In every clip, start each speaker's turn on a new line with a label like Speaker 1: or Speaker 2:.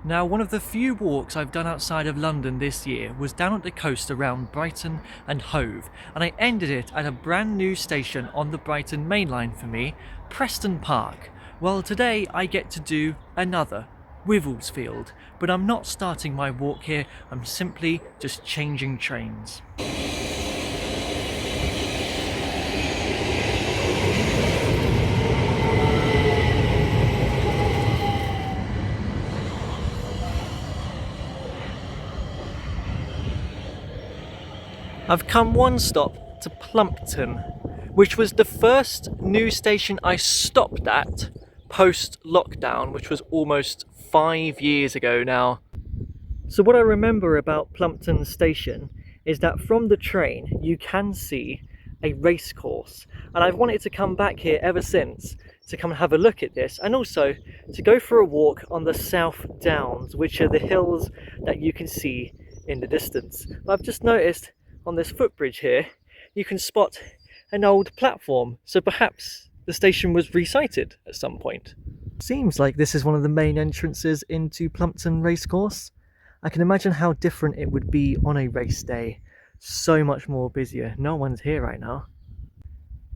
Speaker 1: Now, one of the few walks I've done outside of London this year was down at the coast around Brighton and Hove, and I ended it at a brand new station on the Brighton main line for me, Preston Park. Well, today I get to do another, Wivelsfield, but I'm not starting my walk here, I'm simply just changing trains. I've come one stop to Plumpton, which was the first new station I stopped at post-lockdown, which was almost 5 years ago now. So what I remember about Plumpton station is that from the train you can see a racecourse, and I've wanted to come back here ever since to come and have a look at this, and also to go for a walk on the South Downs, which are the hills that you can see in the distance. But I've just noticed on this footbridge here you can spot an old platform, so perhaps the station was resited at some point. Seems like this is one of the main entrances into Plumpton Racecourse. I can imagine how different it would be on a race day. So much more busier. No one's here right now.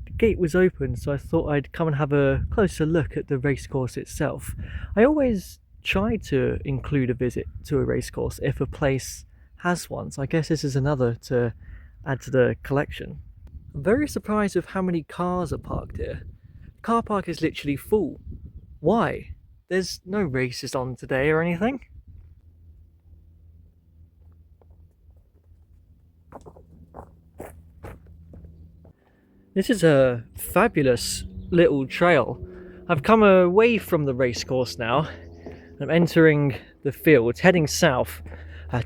Speaker 1: The gate was open, so I thought I'd come and have a closer look at the racecourse itself. I always try to include a visit to a racecourse if a place has one, so I guess this is another to add to the collection. I'm very surprised with how many cars are parked here. The car park is literally full. Why? There's no races on today or anything. This is a fabulous little trail. I've come away from the racecourse now. I'm entering the fields, heading south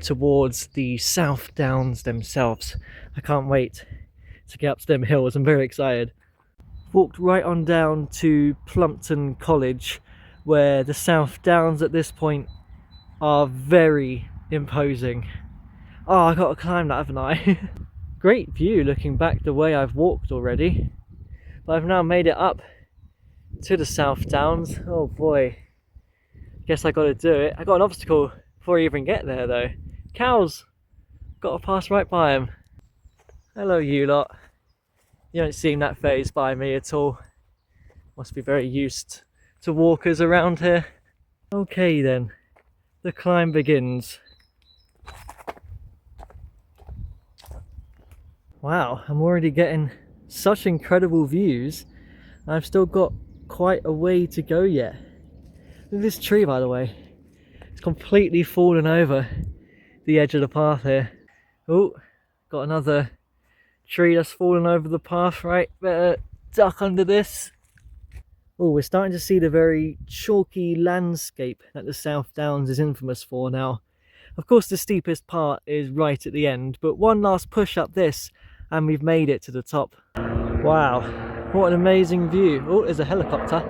Speaker 1: towards the South Downs themselves. I can't wait to get up to them hills. I'm very excited. Walked right on down to Plumpton College, where the South Downs at this point are very imposing. Oh, I got to climb that, haven't I? Great view looking back the way I've walked already, but I've now made it up to the South Downs. Oh boy, guess I got to do it. I got an obstacle before I even get there though. Cows, got to pass right by them. Hello you lot. You don't seem that fazed by me at all. Must be very used to walkers around here. Okay then, the climb begins. Wow, I'm already getting such incredible views. I've still got quite a way to go yet. Look at this tree, by the way. It's completely fallen over the edge of the path here. Oh, got another tree that's fallen over the path, right? Better duck under this. Oh, we're starting to see the very chalky landscape that the South Downs is infamous for now. Of course, the steepest part is right at the end, but one last push up this and we've made it to the top. Wow, what an amazing view. Oh, there's a helicopter.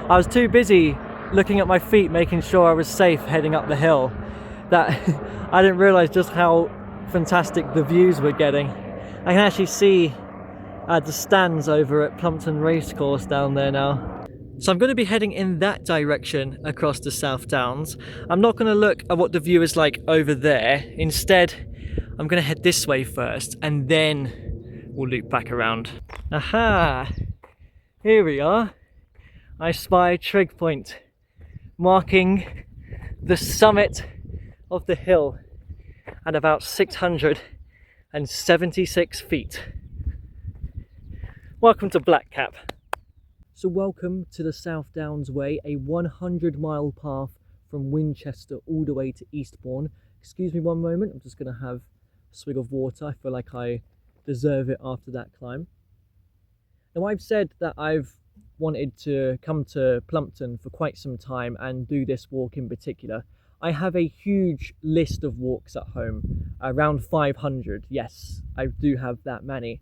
Speaker 1: I was too busy looking at my feet, making sure I was safe heading up the hill, that I didn't realise just how fantastic the views we're getting. I can actually see the stands over at Plumpton Racecourse down there now. So I'm going to be heading in that direction across the South Downs. I'm not going to look at what the view is like over there. Instead, I'm going to head this way first and then we'll loop back around. Aha! Here we are. I spy Trig Point, marking the summit of the hill at about 676 feet. Welcome to Blackcap. So welcome to the South Downs Way, a 100-mile path from Winchester all the way to Eastbourne. Excuse me one moment, I'm just going to have a swig of water. I feel like I deserve it after that climb. Now, I've said that I've wanted to come to Plumpton for quite some time and do this walk in particular. I have a huge list of walks at home, around 500. Yes, I do have that many.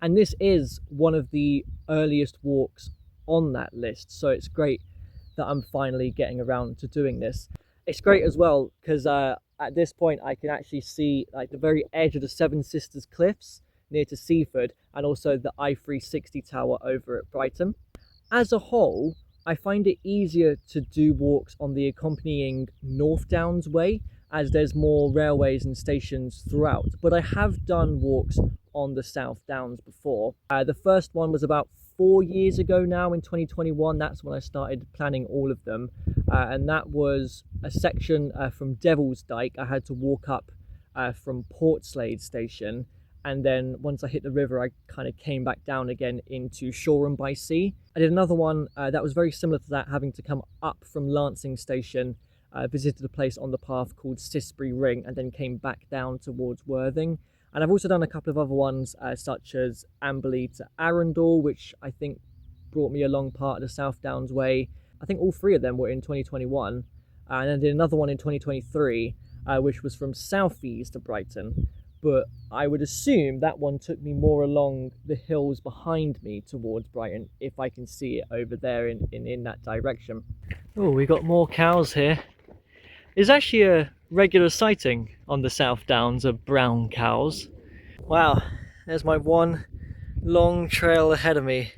Speaker 1: And this is one of the earliest walks on that list, so it's great that I'm finally getting around to doing this. It's great as well because at this point I can actually see like the very edge of the Seven Sisters Cliffs near to Seaford, and also the I-360 tower over at Brighton. As a whole, I find it easier to do walks on the accompanying North Downs way, as there's more railways and stations throughout. But I have done walks on the South Downs before. The first one was about 4 years ago now, in 2021. That's when I started planning all of them. And that was a section from Devil's Dyke. I had to walk up from Portslade station, and then once I hit the river I kind of came back down again into Shoreham by Sea. I did another one that was very similar to that, having to come up from Lancing station, visited a place on the path called Sisbury Ring, and then came back down towards Worthing. And I've also done a couple of other ones such as Amberley to Arundel, which I think brought me a long part of the South Downs way. I think all three of them were in 2021, and then did another one in 2023 which was from Southeast to Brighton. But I would assume that one took me more along the hills behind me towards Brighton, if I can see it over there in that direction. Oh, we got more cows here. It's actually a regular sighting on the South Downs of brown cows. Wow, there's my one long trail ahead of me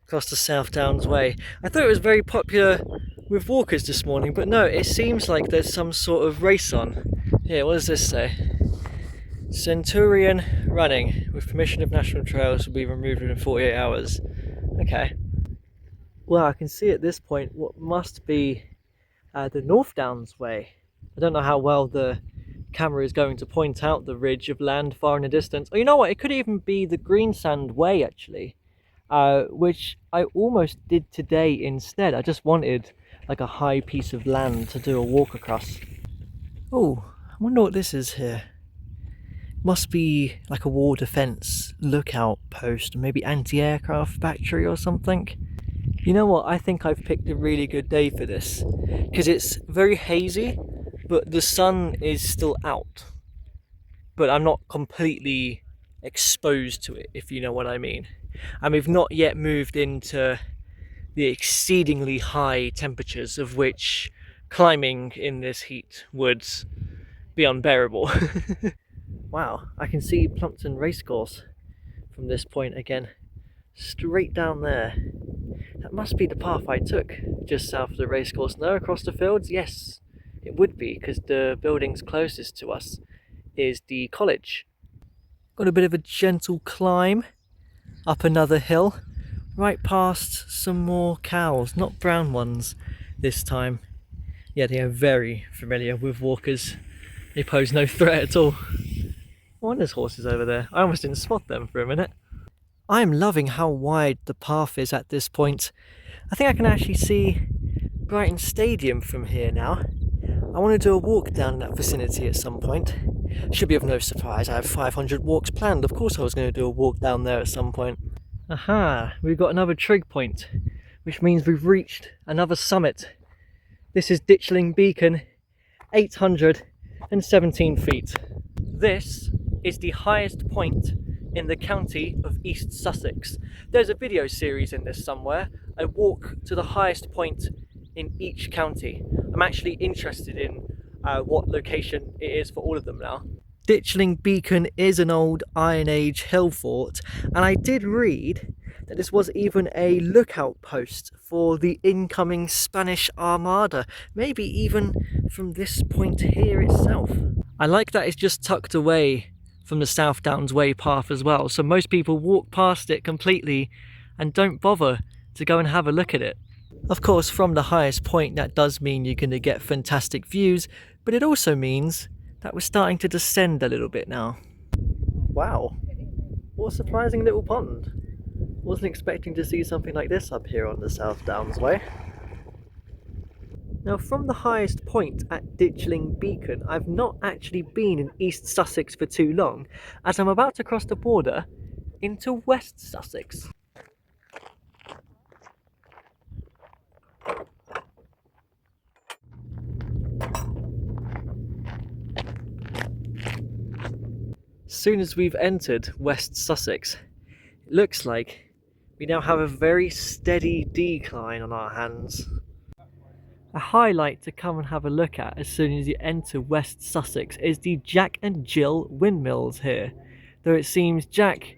Speaker 1: across the South Downs way. I thought it was very popular with walkers this morning, but no, it seems like there's some sort of race on. Here, what does this say? Centurion running with permission of National Trails will be removed within 48 hours. Okay. Well, I can see at this point what must be the North Downs way. I don't know how well the camera is going to point out the ridge of land far in the distance. Oh, you know what? It could even be the Greensand Way, actually, which I almost did today instead. I just wanted like a high piece of land to do a walk across. Oh, I wonder what this is here. Must be like a war defence lookout post, maybe anti-aircraft battery or something. You know what, I think I've picked a really good day for this, because it's very hazy, but the sun is still out. But I'm not completely exposed to it, if you know what I mean. And we've not yet moved into the exceedingly high temperatures of which climbing in this heat would be unbearable. Wow, I can see Plumpton Racecourse from this point again, straight down there. That must be the path I took, just south of the racecourse. No, across the fields? Yes, it would be, because the buildings closest to us is the college. Got a bit of a gentle climb up another hill, right past some more cows, not brown ones this time. Yeah, they are very familiar with walkers. They pose no threat at all. Oh, and there's horses over there. I almost didn't spot them for a minute. I am loving how wide the path is at this point. I think I can actually see Brighton Stadium from here now. I want to do a walk down in that vicinity at some point. Should be of no surprise, I have 500 walks planned. Of course I was going to do a walk down there at some point. Aha, we've got another trig point, which means we've reached another summit. This is Ditchling Beacon, 817 feet. This is the highest point in the county of East Sussex. There's a video series in this somewhere. I walk to the highest point in each county. I'm actually interested in what location it is for all of them now. Ditchling Beacon is an old Iron Age hill fort, and I did read that this was even a lookout post for the incoming Spanish Armada, maybe even from this point here itself. I like that it's just tucked away from the South Downs Way path as well, so most people walk past it completely and don't bother to go and have a look at it. Of course, from the highest point that does mean you're going to get fantastic views, but it also means that we're starting to descend a little bit now. Wow, what a surprising little pond. Wasn't expecting to see something like this up here on the South Downs Way. Now, from the highest point at Ditchling Beacon, I've not actually been in East Sussex for too long, as I'm about to cross the border into West Sussex. As soon as we've entered West Sussex, it looks like we now have a very steady decline on our hands. A highlight to come and have a look at as soon as you enter West Sussex is the Jack and Jill windmills here. Though it seems Jack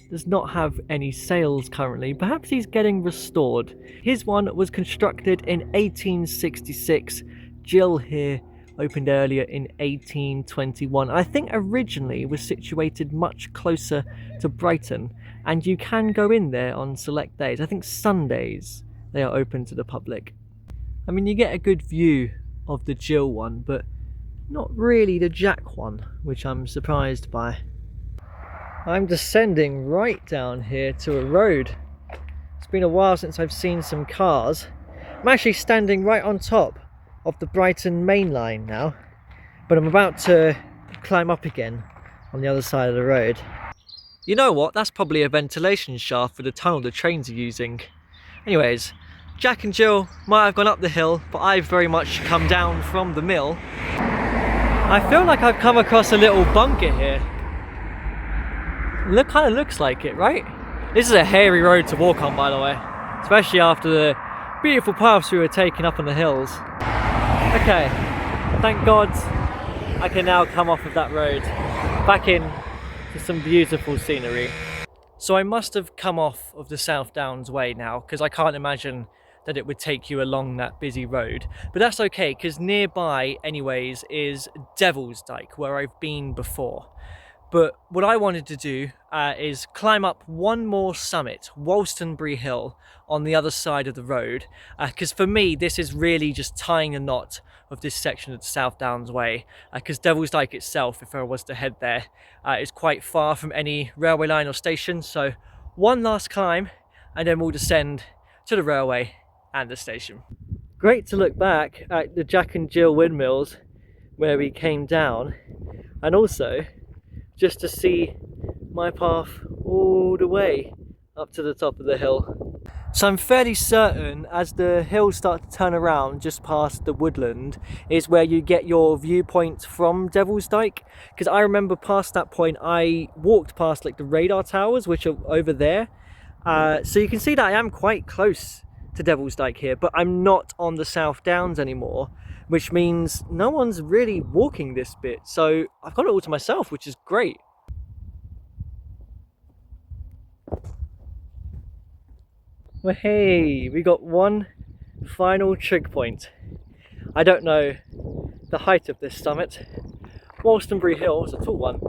Speaker 1: does not have any sails currently. Perhaps he's getting restored. His one was constructed in 1866. Jill here opened earlier in 1821. I think originally was situated much closer to Brighton, and you can go in there on select days. I think Sundays they are open to the public. I mean, you get a good view of the Jill one, but not really the Jack one, which I'm surprised by. I'm descending right down here to a road. It's been a while since I've seen some cars. I'm actually standing right on top of the Brighton main line now, but I'm about to climb up again on the other side of the road. You know what? That's probably a ventilation shaft for the tunnel the trains are using. Anyways, Jack and Jill might have gone up the hill, but I've very much come down from the mill. I feel like I've come across a little bunker here. Kind of looks like it, right? This is a hairy road to walk on, by the way, especially after the beautiful paths we were taking up on the hills. Okay, thank God I can now come off of that road back in to some beautiful scenery. So I must have come off of the South Downs way now, because I can't imagine that it would take you along that busy road. But that's okay, because nearby anyways is Devil's Dyke, where I've been before. But what I wanted to do is climb up one more summit, Wolstonbury Hill, on the other side of the road. Because for me, this is really just tying a knot of this section of the South Downs Way. Because Devil's Dyke itself, if I was to head there, is quite far from any railway line or station. So one last climb, and then we'll descend to the railway and the station. Great to look back at the Jack and Jill windmills where we came down, and also just to see my path all the way up to the top of the hill. So I'm fairly certain as the hills start to turn around just past the woodland is where you get your viewpoint from Devil's Dyke, because I remember past that point I walked past like the radar towers, which are over there. So you can see that I am quite close to Devil's Dyke here, but I'm not on the South Downs anymore, which means no one's really walking this bit, so I've got it all to myself, which is great. Well, hey, we got one final trig point. I don't know the height of this summit. Wolstonbury Hill is a tall one.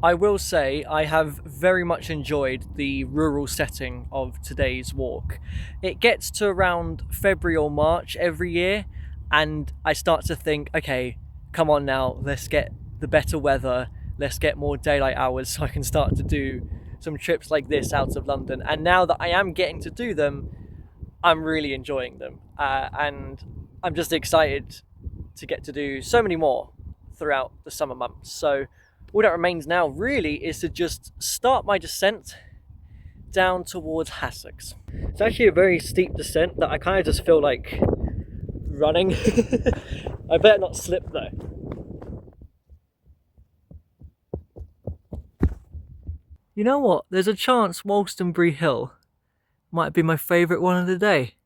Speaker 1: I will say I have very much enjoyed the rural setting of today's walk. It gets to around February or March every year, and I start to think, okay, come on now, let's get the better weather, let's get more daylight hours so I can start to do some trips like this out of London. And now that I am getting to do them, I'm really enjoying them, and I'm just excited to get to do so many more throughout the summer months. So all that remains now really is to just start my descent down towards Hassocks. It's actually a very steep descent that I kind of just feel like running. I better not slip though. You know what? There's a chance Wolstonbury Hill might be my favourite one of the day.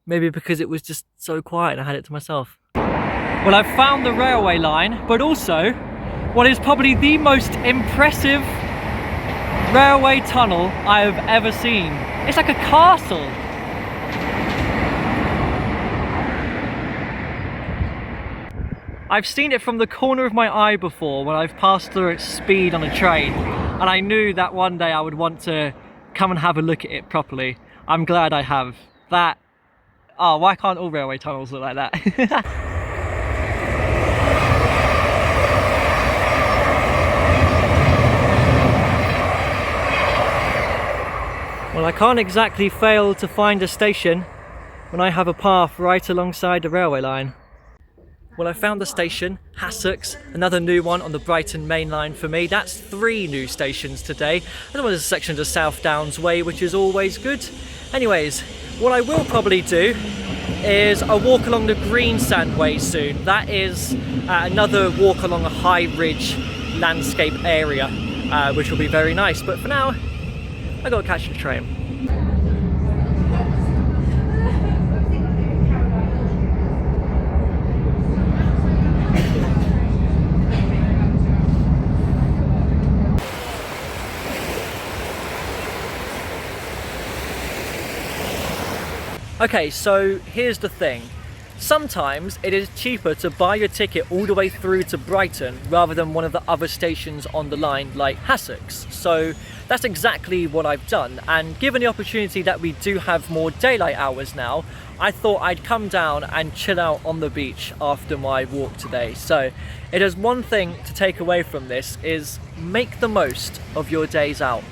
Speaker 1: Maybe because it was just so quiet and I had it to myself. Well, I've found the railway line, but also what is probably the most impressive railway tunnel I have ever seen. It's like a castle. I've seen it from the corner of my eye before when I've passed through its speed on a train, and I knew that one day I would want to come and have a look at it properly. I'm glad I have. That... oh, why can't all railway tunnels look like that? Well, I can't exactly fail to find a station when I have a path right alongside the railway line. Well, I found the station, Hassocks, another new one on the Brighton main line for me. That's 3 new stations today. Another one is a section of the South Downs Way, which is always good. Anyways, what I will probably do is a walk along the Greensand Way soon. That is another walk along a high ridge landscape area, which will be very nice. But for now, I gotta catch the train. Okay, so here's the thing. Sometimes it is cheaper to buy your ticket all the way through to Brighton rather than one of the other stations on the line like Hassocks. So that's exactly what I've done, and given the opportunity that we do have more daylight hours now, I thought I'd come down and chill out on the beach after my walk today. So it is one thing to take away from this is make the most of your days out.